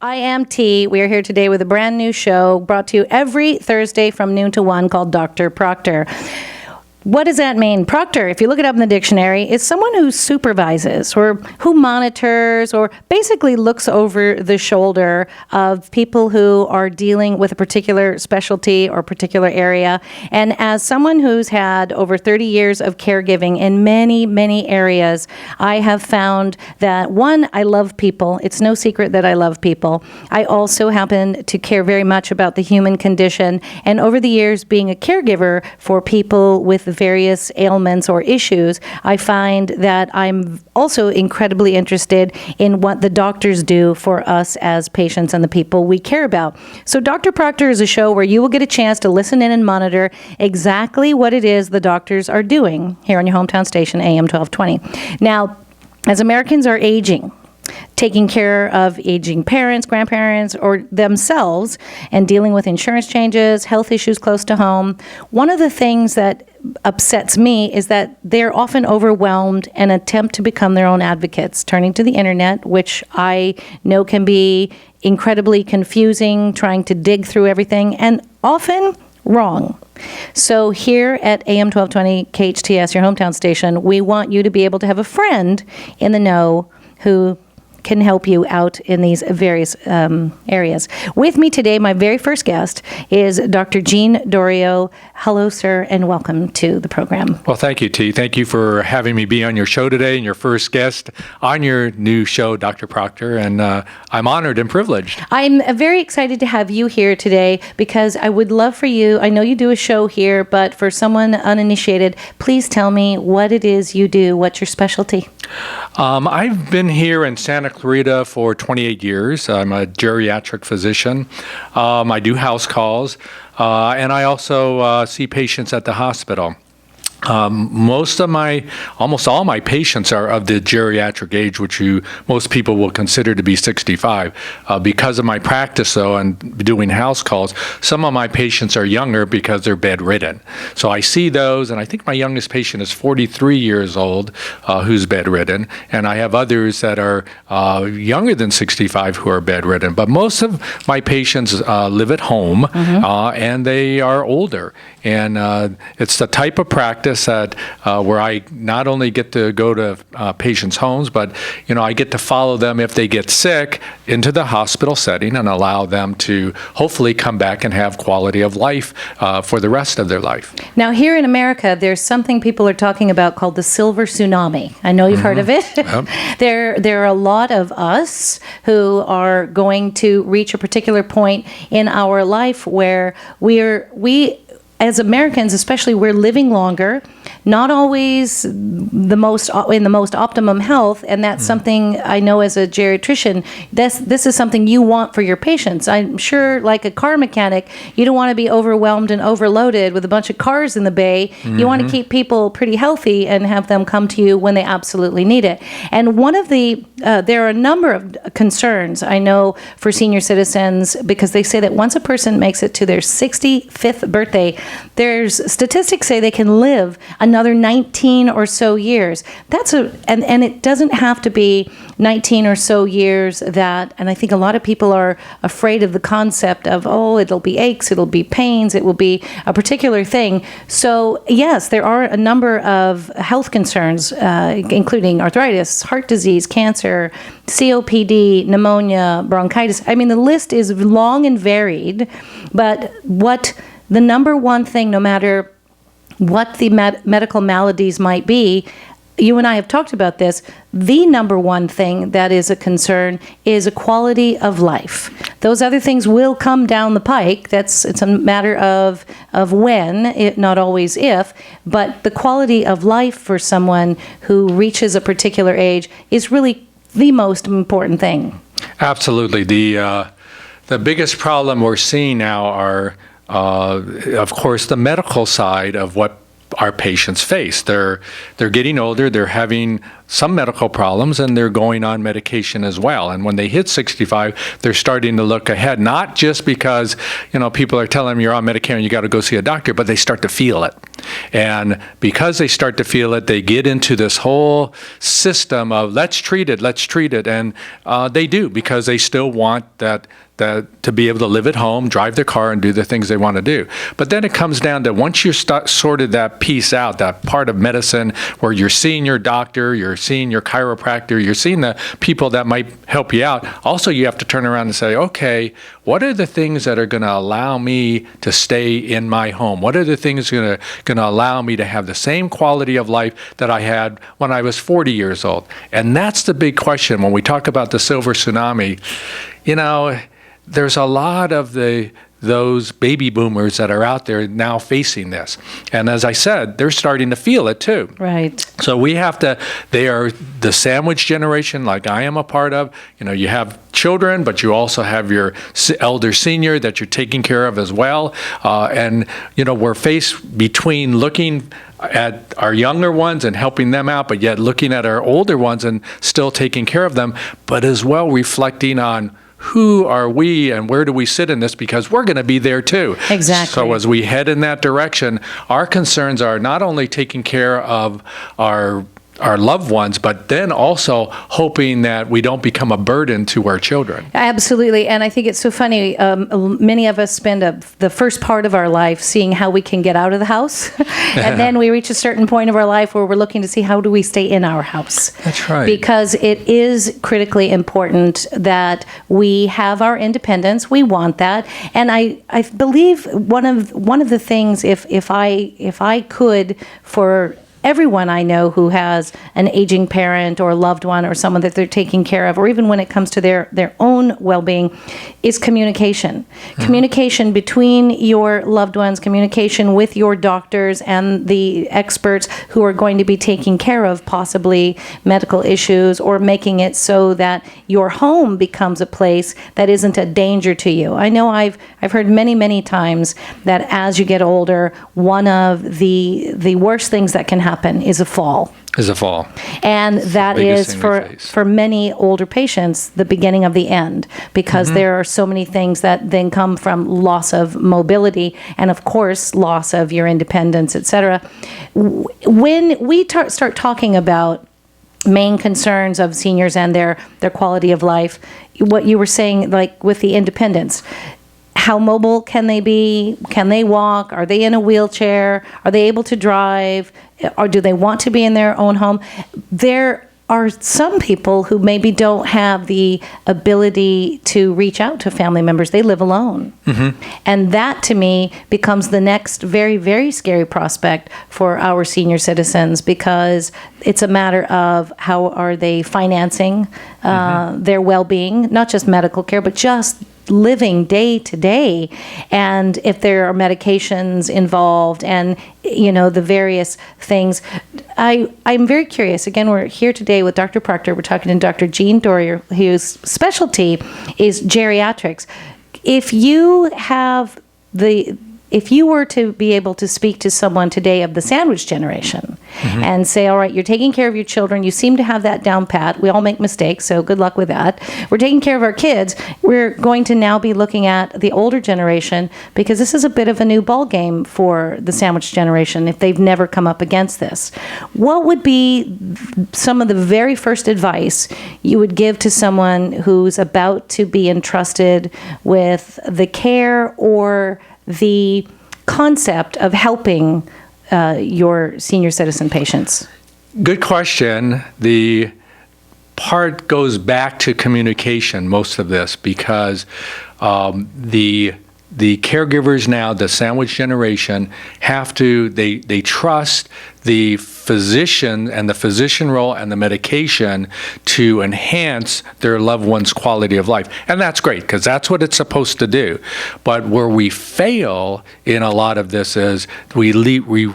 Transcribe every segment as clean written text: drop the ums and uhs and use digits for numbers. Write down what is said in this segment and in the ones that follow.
I am T. We are here today with a brand new show brought to you every Thursday from noon to 1 called Dr. Proctor. What does that mean? Proctor, if you look it up in the dictionary, is someone who supervises or who monitors or basically looks over the shoulder of people who are dealing with a particular specialty or particular area. And as someone who's had over 30 years of caregiving in many, many areas, I have found that, one, I love people. It's no secret that I love people. I also happen to care very much about the human condition. And over the years, being a caregiver for people with various ailments or issues, I find that I'm also incredibly interested in what the doctors do for us as patients and the people we care about. So Dr. Proctor is a show where you will get a chance to listen in and monitor exactly what it is the doctors are doing here on your hometown station, AM 1220. Now, as Americans are aging, taking care of aging parents, grandparents, or themselves, and dealing with insurance changes, health issues close to home, one of the things that upsets me is that they're often overwhelmed and attempt to become their own advocates, turning to the internet, which I know can be incredibly confusing, trying to dig through everything, and often wrong. So here at AM 1220 KHTS, your hometown station, we want you to be able to have a friend in the know who can help you out in these various areas. With me today, my very first guest is Dr. Gene Dorio. Hello, sir, and welcome to the program. Well, thank you, T. Thank you for having me be on your show today and your first guest on your new show, Dr. Proctor, and I'm honored and privileged. I'm very excited to have you here today because I would love for you, I know you do a show here, but for someone uninitiated, please tell me what it is you do. What's your specialty? I've been here in Santa Clarita for 28 years. I'm a geriatric physician. I do house calls, and I also see patients at the hospital. Almost all my patients are of the geriatric age, which most people will consider to be 65. Because of my practice, though, and doing house calls, some of my patients are younger because they're bedridden. So I see those, and I think my youngest patient is 43 years old, who's bedridden, and I have others that are younger than 65 who are bedridden. But most of my patients live at home, and they are older. And it's the type of practice that where I not only get to go to patients' homes, but I get to follow them if they get sick into the hospital setting and allow them to hopefully come back and have quality of life for the rest of their life. Now, here in America, there's something people are talking about called the silver tsunami. I know you've heard of it. Yep. There are a lot of us who are going to reach a particular point in our life where we as Americans, especially, we're living longer, not always in the most optimum health, and that's something I know as a geriatrician, this is something you want for your patients. I'm sure, like a car mechanic, you don't want to be overwhelmed and overloaded with a bunch of cars in the bay. You want to keep people pretty healthy and have them come to you when they absolutely need it. And one of there are a number of concerns, I know, for senior citizens, because they say that once a person makes it to their 65th birthday, there's statistics say they can live another 19 or so years. And it doesn't have to be 19 or so years and I think a lot of people are afraid of the concept of, it'll be aches, it'll be pains, it will be a particular thing. So yes, there are a number of health concerns, including arthritis, heart disease, cancer, COPD, pneumonia, bronchitis. I mean, the list is long and varied, but the number one thing, no matter what the medical maladies might be, you and I have talked about this, the number one thing that is a concern is a quality of life. Those other things will come down the pike. It's a matter of when, not always if, but the quality of life for someone who reaches a particular age is really the most important thing. Absolutely. The biggest problem we're seeing now are of course, the medical side of what our patients face. They're getting older. They're having some medical problems, and they're going on medication as well. And when they hit 65, they're starting to look ahead, not just because, people are telling them you're on Medicare and you got to go see a doctor, but they start to feel it. And because they start to feel it, they get into this whole system of let's treat it. And they do, because they still want that to be able to live at home, drive their car, and do the things they want to do. But then it comes down to once you sorted that piece out, that part of medicine where you're seeing your doctor, you're seeing your chiropractor, you're seeing the people that might help you out. Also, you have to turn around and say, okay, what are the things that are going to allow me to stay in my home? What are the things going to allow me to have the same quality of life that I had when I was 40 years old? And that's the big question when we talk about the silver tsunami. There's a lot of those baby boomers that are out there now facing this. And as I said, they're starting to feel it too. Right. So they are the sandwich generation, like I am a part of. You have children, but you also have your elder senior that you're taking care of as well. And we're faced between looking at our younger ones and helping them out, but yet looking at our older ones and still taking care of them, but as well reflecting on who are we and where do we sit in this, because we're going to be there too. Exactly. So as we head in that direction, our concerns are not only taking care of our loved ones, but then also hoping that we don't become a burden to our children. Absolutely. And I think it's so funny. Many of us spend the first part of our life seeing how we can get out of the house. And then we reach a certain point of our life where we're looking to see how do we stay in our house. That's right. Because it is critically important that we have our independence. We want that. And I believe one of the things, if I could, for everyone I know who has an aging parent or a loved one or someone that they're taking care of, or even when it comes to their own well-being, is communication. Mm-hmm. Communication between your loved ones, communication with your doctors and the experts who are going to be taking care of possibly medical issues, or making it so that your home becomes a place that isn't a danger to you. I know I've heard many, many times that as you get older, one of the worst things that can happen is a fall. And that is for many older patients the beginning of the end, because mm-hmm. there are so many things that then come from loss of mobility and of course loss of your independence, etc. When we start talking about main concerns of seniors and their quality of life, what you were saying, like with the independence, how mobile can they be? Can they walk? Are they in a wheelchair? Are they able to drive? Or do they want to be in their own home? There are some people who maybe don't have the ability to reach out to family members. They live alone. Mm-hmm. And that, to me, becomes the next very, very scary prospect for our senior citizens, because it's a matter of how are they financing their well-being, not just medical care, but just living day to day, and if there are medications involved and the various things. I'm very curious. Again, we're here today with Dr. Proctor. We're talking to Dr. Jean Dorier, whose specialty is geriatrics. If you were to be able to speak to someone today of the sandwich generation mm-hmm. and say, all right, you're taking care of your children, you seem to have that down pat. We all make mistakes, so good luck with that. We're taking care of our kids. We're going to now be looking at the older generation, because this is a bit of a new ball game for the sandwich generation if they've never come up against this. What would be some of the very first advice you would give to someone who's about to be entrusted with the care or the concept of helping your senior citizen patients? Good question. The part goes back to communication, most of this, because the caregivers now, the sandwich generation, they trust the physician and the physician role and the medication to enhance their loved one's quality of life. And that's great, because that's what it's supposed to do. But where we fail in a lot of this is we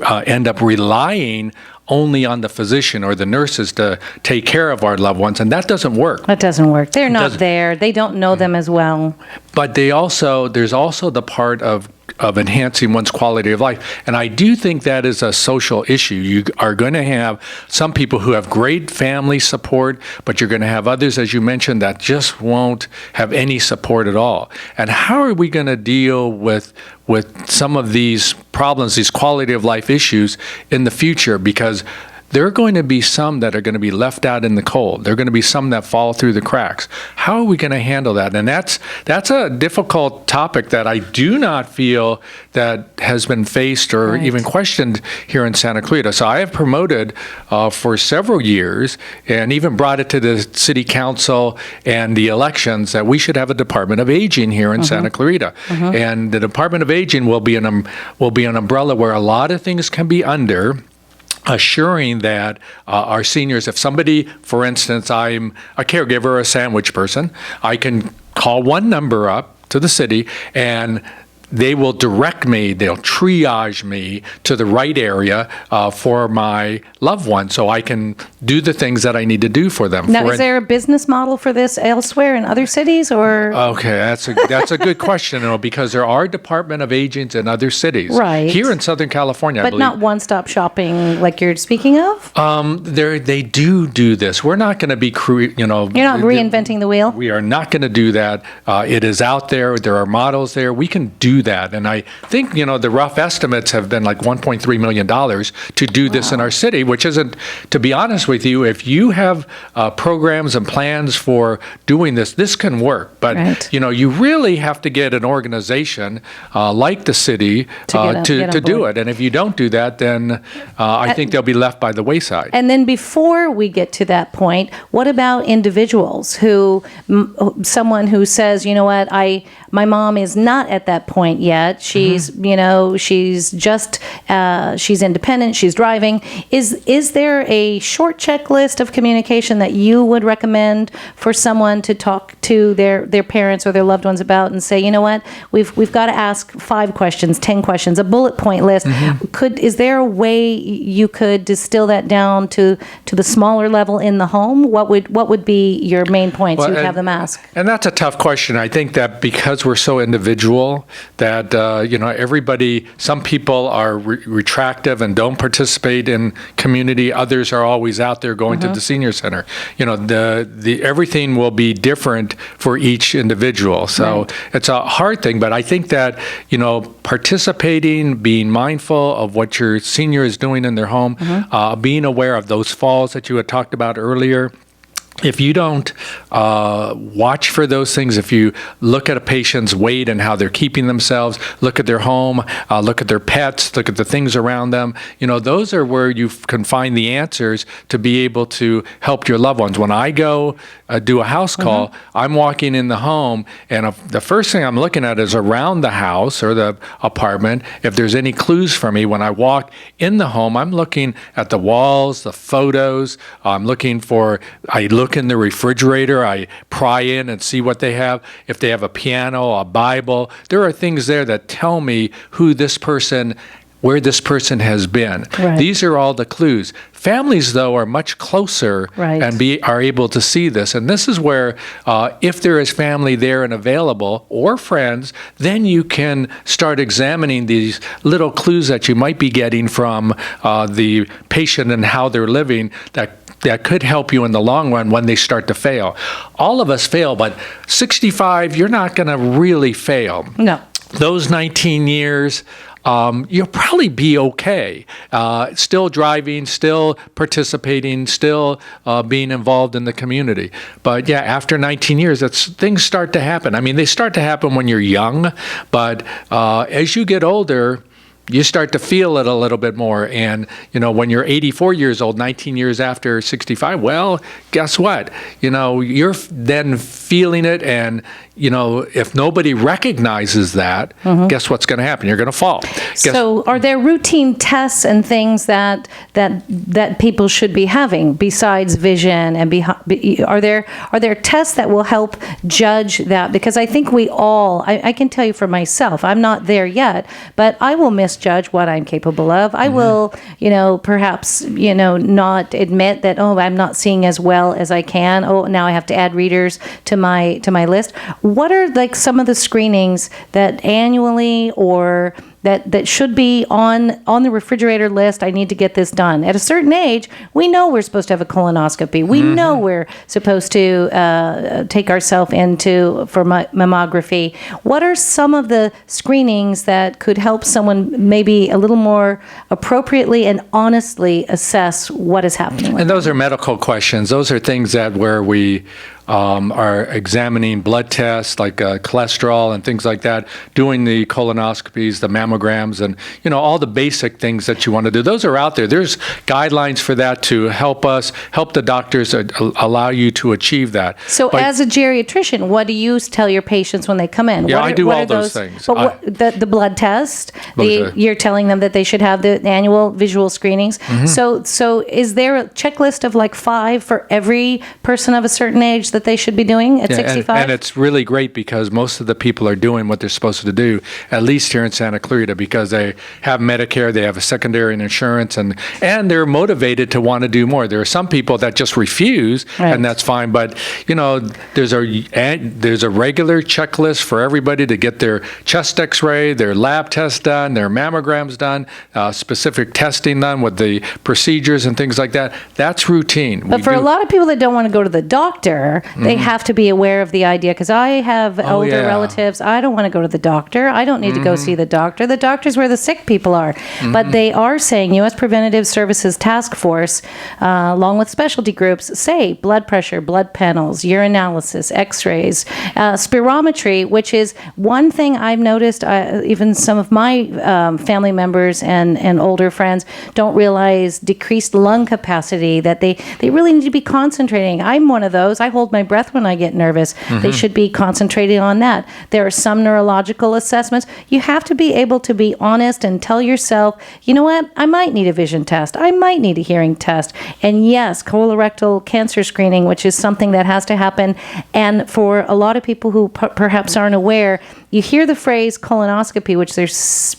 end up relying only on the physician or the nurses to take care of our loved ones, and that doesn't work. That doesn't work. They're not there. They don't know them as well. But there's also the part of of enhancing one's quality of life. And I do think that is a social issue. You are going to have some people who have great family support, but you're going to have others, as you mentioned, that just won't have any support at all. And how are we going to deal with some of these problems, these quality of life issues in the future? Because there are going to be some that are going to be left out in the cold. There are going to be some that fall through the cracks. How are we going to handle that? And that's a difficult topic that I do not feel that has been faced or even questioned here in Santa Clarita. So I have promoted for several years and even brought it to the city council and the elections that we should have a Department of Aging here in Santa Clarita. And the Department of Aging will be an umbrella where a lot of things can be under, assuring that our seniors, if somebody, for instance, I'm a caregiver or a sandwich person, I can call one number up to the city and they will direct me, they'll triage me to the right area for my loved one so I can do the things that I need to do for them. Now, is there a business model for this elsewhere in other cities, or? Okay, that's a good question, though, because there are Department of Agents in other cities. Right. Here in Southern California, I believe. But not one-stop shopping like you're speaking of? They do this. We're not going to be, You're not reinventing the wheel? We are not going to do that. It is out there. There are models there. We can do that. And I think, the rough estimates have been like $1.3 million to do this in our city, which isn't, to be honest with you, if you have programs and plans for doing this can work. But, you really have to get an organization like the city to do it. And if you don't do that, then I think they'll be left by the wayside. And then before we get to that point, what about individuals someone who says, you know what, my mom is not at that point yet. She's, she's just, she's independent, she's driving. Is there a short checklist of communication that you would recommend for someone to talk to their parents or their loved ones about and say, you know what, we've got to ask 5 questions, 10 questions, a bullet point list. Is there a way you could distill that down to the smaller level in the home? What would be your main points you'd have them ask? And that's a tough question. I think that because we're so individual that, everybody, some people are retractive and don't participate in community. Others are always out there going to the senior center. Everything will be different for each individual. So it's a hard thing, but I think that, participating, being mindful of what your senior is doing in their home, being aware of those falls that you had talked about earlier. If you don't watch for those things, if you look at a patient's weight and how they're keeping themselves, look at their home, look at their pets, look at the things around them, those are where you can find the answers to be able to help your loved ones. When I go do a house call, I'm walking in the home, and the first thing I'm looking at is around the house or the apartment. If there's any clues for me, when I walk in the home, I'm looking at the walls, the photos. I look in the refrigerator, I pry in and see what they have. If they have a piano, a Bible, there are things there that tell me where this person has been. Right. These are all the clues. Families, though, are much closer and are able to see this. And this is where, if there is family there and available or friends, then you can start examining these little clues that you might be getting from the patient and how they're living that could help you in the long run when they start to fail. All of us fail, but 65, you're not going to really fail. No. Those 19 years, you'll probably be okay. Still driving, still participating, still being involved in the community. But yeah, after 19 years, things start to happen. I mean, they start to happen when you're young, but as you get older, you start to feel it a little bit more. And, when you're 84 years old, 19 years after 65, well, guess what? You're then feeling it. And, if nobody recognizes that, guess what's going to happen? You're going to fall. So are there routine tests and things that people should be having besides vision? And are there tests that will help judge that? Because I think we all, I can tell you for myself, I'm not there yet, but I will miss misjudge what I'm capable of. I will, perhaps, not admit that, I'm not seeing as well as I can. Oh, now I have to add readers to my list. What are like some of the screenings that annually or that should be on the refrigerator list? I need to get this done. At a certain age, we know we're supposed to have a colonoscopy. We know we're supposed to take ourselves for mammography. What are some of the screenings that could help someone maybe a little more appropriately and honestly assess what is happening with And those are medical questions. Those are things that where we are examining blood tests like cholesterol and things like that, doing the colonoscopies, the mammograms, and all the basic things that you want to do. Those are out there. There's guidelines for that to help the doctors allow you to achieve that. So as a geriatrician, what do you tell your patients when they come in? Yeah, I do all those things. But the blood test, you're telling them that they should have the annual visual screenings. So is there a checklist of like 5 for every person of a certain age that they should be doing at 65? And it's really great because most of the people are doing what they're supposed to do, at least here in Santa Clarita, because they have Medicare, they have a secondary insurance, and they're motivated to want to do more. There are some people that just refuse, and that's fine. But there's a regular checklist for everybody to get their chest X-ray, their lab tests done, their mammograms done, specific testing done with the procedures and things like that. That's routine. But for a lot of people that don't want to go to the doctor, they have to be aware of the idea, because I have older relatives. I don't want to go to the doctor. I don't need to go see the doctor. The doctor's where the sick people are. But they are saying, U.S. Preventative Services Task Force, along with specialty groups, say blood pressure, blood panels, urinalysis, x-rays, spirometry, which is one thing I've noticed. Even some of my family members and older friends don't realize decreased lung capacity, that they really need to be concentrating. I'm one of those. I hold my breath when I get nervous. They should be concentrating on that. There are some neurological assessments. You have to be able to be honest and tell yourself, you know what, I might need a vision test. I might need a hearing test. And yes, colorectal cancer screening, which is something that has to happen. And for a lot of people who perhaps aren't aware, you hear the phrase colonoscopy, which they're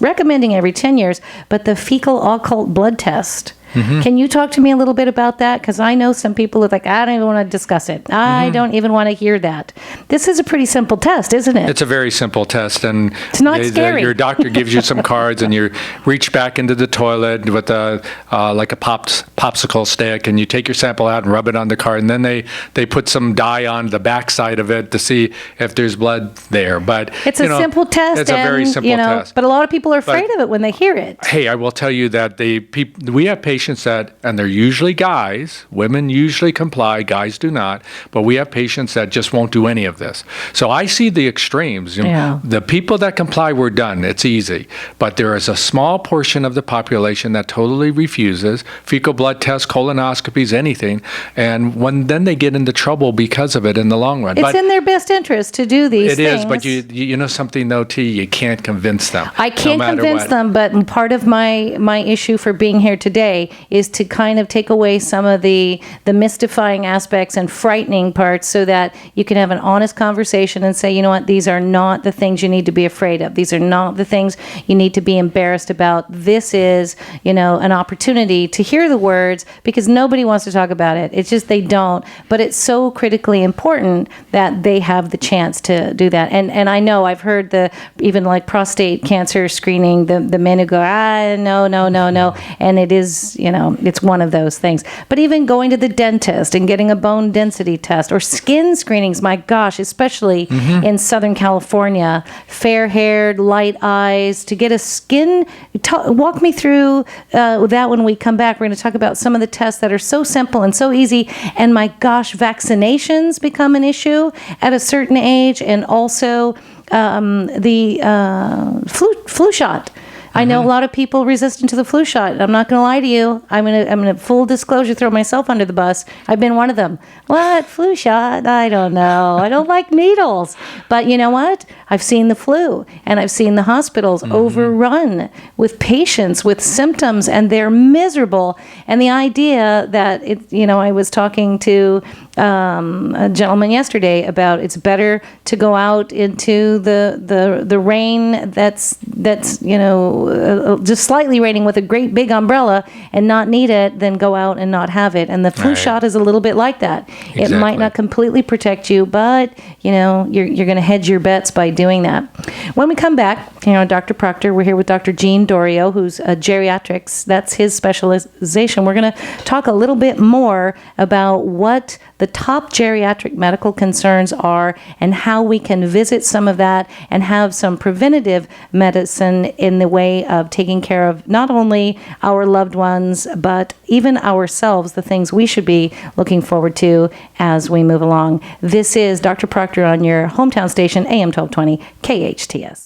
recommending every 10 years, but the fecal occult blood test. Can you talk to me a little bit about that? Because I know some people are like, I don't even want to discuss it. I don't even want to hear that. This is a pretty simple test, isn't it? It's a very simple test. And it's not scary. Your doctor gives you some cards, and you reach back into the toilet with like a popsicle stick, and you take your sample out and rub it on the card, and then they put some dye on the backside of it to see if there's blood there. But it's a simple test. It's a very simple test. But a lot of people are afraid of it when they hear it. Hey, I will tell you that we have patients that, and they're usually guys, women usually comply, guys do not, but we have patients that just won't do any of this. So I see the extremes. The people that comply, we're done. It's easy. But there is a small portion of the population that totally refuses fecal blood tests, colonoscopies, anything, and then they get into trouble because of it in the long run. It's in their best interest to do these things. It is, but you know something though, T, you can't convince them. I can't convince them, but part of my issue for being here today is to kind of take away some of the mystifying aspects and frightening parts, so that you can have an honest conversation and say, you know what, these are not the things you need to be afraid of. These are not the things you need to be embarrassed about. This is, an opportunity to hear the words, because nobody wants to talk about it. It's just they don't. But it's so critically important that they have the chance to do that. And I know I've heard even like prostate cancer screening, the men who go, no. And it is, it's one of those things. But even going to the dentist and getting a bone density test or skin screenings, my gosh, especially in Southern California, fair-haired, light eyes, to get a skin, walk me through that when we come back. We're going to talk about some of the tests that are so simple and so easy. And my gosh, vaccinations become an issue at a certain age, and also the flu shot. I know a lot of people resistant to the flu shot. I'm not going to lie to you. I'm going to full disclosure, throw myself under the bus. I've been one of them. What? Flu shot? I don't know. I don't like needles. But you know what? I've seen the flu, and I've seen the hospitals overrun with patients with symptoms, and they're miserable. And the idea that I was talking to a gentleman yesterday about it's better to go out into the rain that's just slightly raining with a great big umbrella and not need it than go out and not have it. And the flu shot is a little bit like that. Exactly. It might not completely protect you, but you're going to hedge your bets by doing that. When we come back, Dr. Proctor, we're here with Dr. Gene Dorio, who's a geriatrics. That's his specialization. We're going to talk a little bit more about what the top geriatric medical concerns are and how we can visit some of that and have some preventative medicine in the way of taking care of not only our loved ones, but even ourselves, the things we should be looking forward to as we move along. This is Dr. Proctor on your hometown station, AM 1220, KHTS.